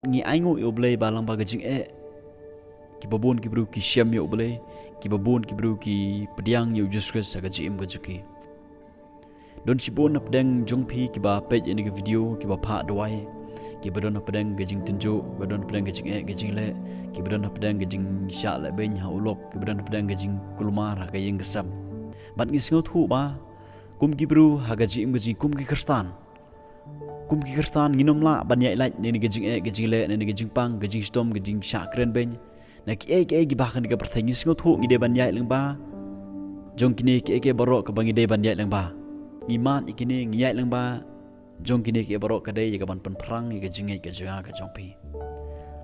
ngi aingo yo blay balang ba gajing ki babon ki bru ki syam yo blay ki babon ki bru ki pediang yo juskres sa gaji im gajuki don sibon na pedang jongpi ki ba page ini ke video ki ba pha dwai ki badon na pedang gajing tenjo badon pedang gajing gajing le ki badon na pedang gajing sya le ben ha ulok ki badon na pedang gajing kulmar ha kayeng gesam bat ngi sngot hu ba kum ki bru ha gaji im gaji kum ki kristan nginom la ban yai lai ni gajing le ni gajing pang gajing stom gajing sya kren ben na ki gi ba kan ga perthai ngi sngot hu ngi de ban yai leng ba jong kini ki barok ka bangi de ban yai leng ba ngiman ikini ngiyai lang ba jong kini ke barok kadai ya ban perang ya jingeh ke janga ke jongpi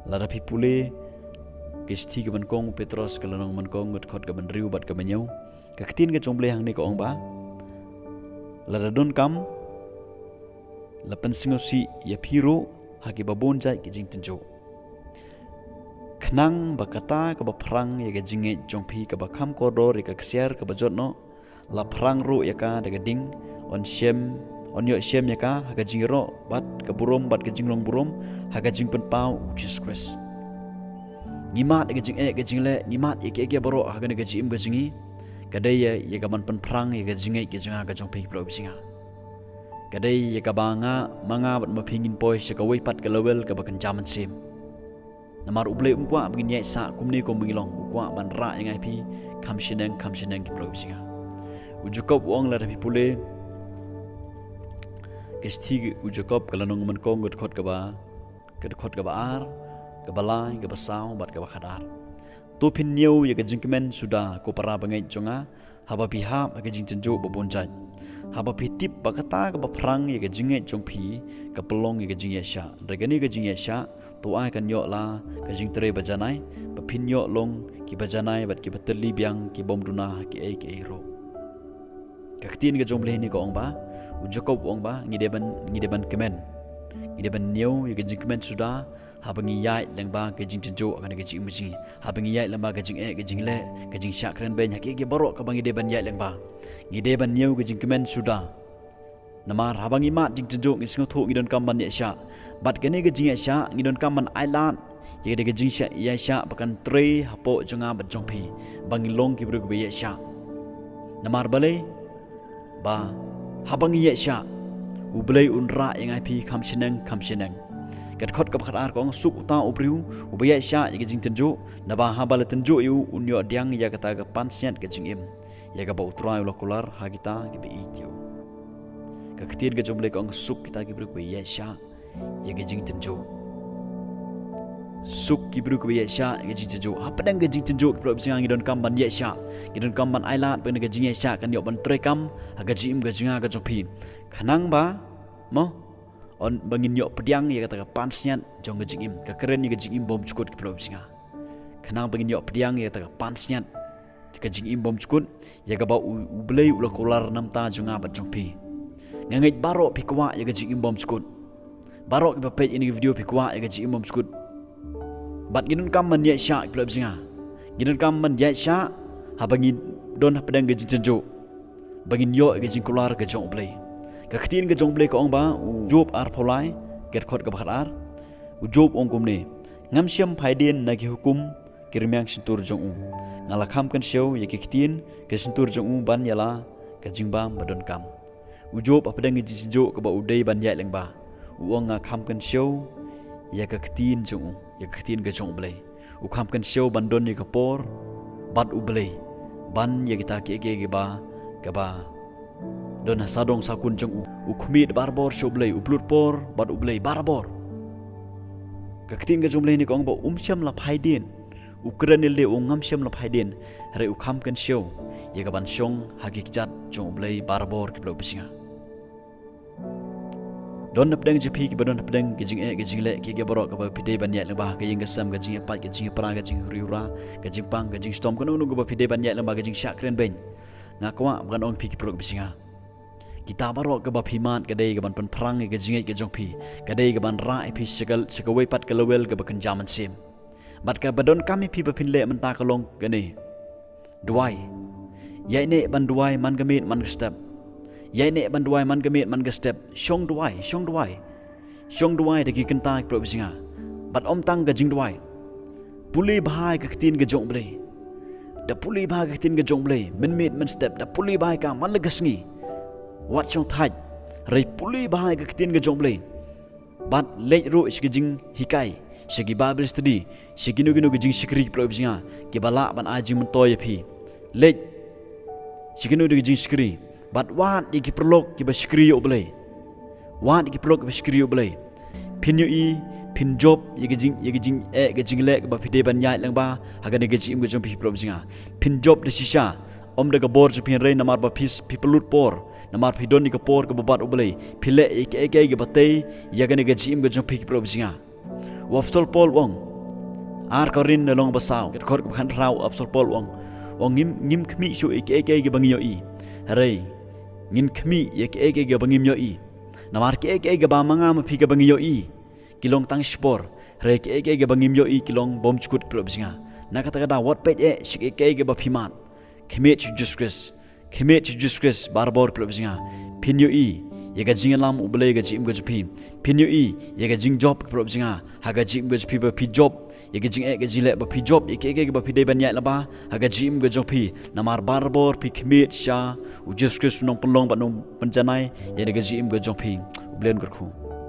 Lada pi pule ke sti ke ban kong Petros ke lanong man kong ngot khot ke ban riu bat ke menyau ke ketin ke jomble hang ni ko ong ba Lada don kam lapan singosi ya piro haki babon jai ke jing tenjo khnang bakata ke ba perang ya ke jingeh jongpi ke ba kham kodor ya ke ksiar ke ba jotno la perang ro ya ka daga ding on yo shem ya ka haga jingro bat ke burom bat ke jinglong burom haga jing pen pau Jesus Christ ngimat ke jing le ngimat ke baro haga ne jim ke jingi kadai ya ka ban pen perang ya ke jingai ke jinga ka jong pi pro singa kadai ya ka banga manga bat ma phingin poi se ka wei pat ke level ke bakan jaman sim namar uble kwa begin yai sa kumni ko mingilong kwa ban ra yang ai pi kham shineng ki pro singa ujukop wong la pi pule kesti ujukop kalanong man kong got khot ka ba ar ka balai ka basau bat ka khadar to phin new ya ka jingmen suda ko para bangai jonga haba pi ha ka jing tenjo babon jai haba pi tip bakata ka ba phrang ya ka jinge jongphi ka pelong ya ka jing sha regani ka jing sha to ai kan yo la ka jing tre bajanai ba phin yo long ki bajanai bat ki batli biang ki bom duna ki ke ro kaktin ke jomble ni ko ong ba ujokop ong ba ngideban kemen ngideban new ye ke jingmen suda habangi yai leng ba ke jing tenjo akan ke jing mji habangi yai leng ba ke jing ke jing le ke jing syak kren ben haki ke borok ka bangi deban yai leng ba ngideban new ke jingmen suda namar habangi mat jing tenjo ngi sngo thu ngidon kam ban ye sya bat ke ne ke jing sya ngidon kam ban island ye ke jing sya ya sya bakan tre hapo jonga bat jongpi bangi long ki bru ke ye sya namar bale ba habang ye sya ublei unra yang api kham shineng kat khot ka khar kong suk uta ubriu ubaya sya ye jing tenjo na ba habal tenjo yu unyo diang ya kata ga pansnyat ke jing im ya ga ba utrai lokular ha kita ke be ijo ka ktir ga jomble kong suk kita ke bru be ye sya ye jing tenjo suk ki bru ke ye sya ye jing tenjo apa dang ke jing tenjo ke pro singang idon kam ban ye sya idon kam ban ailat pe ke jing ye sya kan yo ban trekam aga jim ga jinga ga jongpin khanang ba mo on bangin yo pediang ye kata pansnyat jong ga jingim ka keren ye ga jingim bom cukut ke pro singa khanang bangin yo pediang ye kata pansnyat ka jingim bom cukut ye ga ba ublei ulokular namta jonga ba jongpi ngangait baro pikwa ye ga jingim bom cukut baro ke page ini video pikwa ye ga jingim bom cukut bat ginun kam man ye sya klub singa ginun kam man ye sya ha bangin don pedang ge jinjo bangin yo ge jingkular ge jong play ka khtin ge jong play ko ong ba job ar pholai get khot ka bakhar ar job ong kumne ngam siam phaiden na gi hukum kirmyang sintur jong ngala kham kan show ye ki khtin ge sintur jong ban yala ka jingba badon kam job apedang ge jinjo ka ba udai ban yai leng ba uang nga kham kan show ya ka khtin jong ya khtin ga jong blai u kham kan show bandon ni ka por bat u blai ban ya kita ke ba ka ba don sadong sakun jong u khmit barbor show blai u blut por bat u blai barbor ka khtin ga jong blai ni kong ba syam la phaiden u kranil de u ngam syam la phaiden re u kham kan show ya ka ban shong hakikjat jong blai barbor ki blo bisinga don napdang jipi ki badon napdang ki jing le ki borok ka ba pide ban ya le ba ka ying gasam ka jing pat ka jing pra ka jing riura ka jing pang ka jing storm ka no go ba pide ban ya le ba ka jing syak kren ben ngakwa ban ong pi ki pro bisinga kita barok ka ba phimat ka dei ka ban pan phrang ka jing ka jong pi ka dei ka ban ra pi segal sekawai pat ka lewel ka ba kan jaman sim bat ka badon kami pi ba phin le man ta ka long ka ne duai ya ne ban duai man gamit man step yai ne ban duai man gamit man step shong duai de ki kyntait pro bisinga bat om tang ga jing dwai puli bahai ka tin ga jong ble da puli bahai ka tin ga jong ble men step da puli bahai ka man lagas ngi wat chong thai rei puli bahai ka tin ga jong ble bat late ro is ga jing hikai shigi bible study shigi no ga jing shikri pro bijinga ki bala ban a jing toy phi late shigi no ga jing shikri bat wan di ki prolog ki ba shikri yo ble wan di ki prolog ki ba shikri yo ble pin yo i pin job ye ga jing ga jing le ba phi de ban yai lang ba ha ga ne ga jim ga jong phi pro bijinga pin job de shisha om de ga bor ju pin rei namar ba phis people lut por namar phi don ni ka por ka babat oblei phile ek ga batei ya ga ne ga jim ga jong phi pro bijinga wafsol pol wong ar korin long basau ke khor khan rau wafsol pol wong ngim khmi chu ek ga bangi yo i rei ngin khmi ek ga bangim yo i namar ke ek ga ba manga ma phi ga bangi yo i kilong tang spor rei ke ga bangim yo i kilong bom chukut pro bijinga na kata kada what page shik ek ga ba phiman khmet chu Jesus Christ barbor pro bijinga pin yo i ye ga jing lam uble ga jim ga jpi pin yo i ye ga jing job pro bijinga ha ga jim ga jpi ba phi job ye ga jing ga jile ba phi job ye ke ba phi de ban ya la ba ha ga jim ga jpi namar barbor phi khmet sha u Jesus Christ nong pelong ba nong panjanai ye ga jim ga jpi ublen gar khu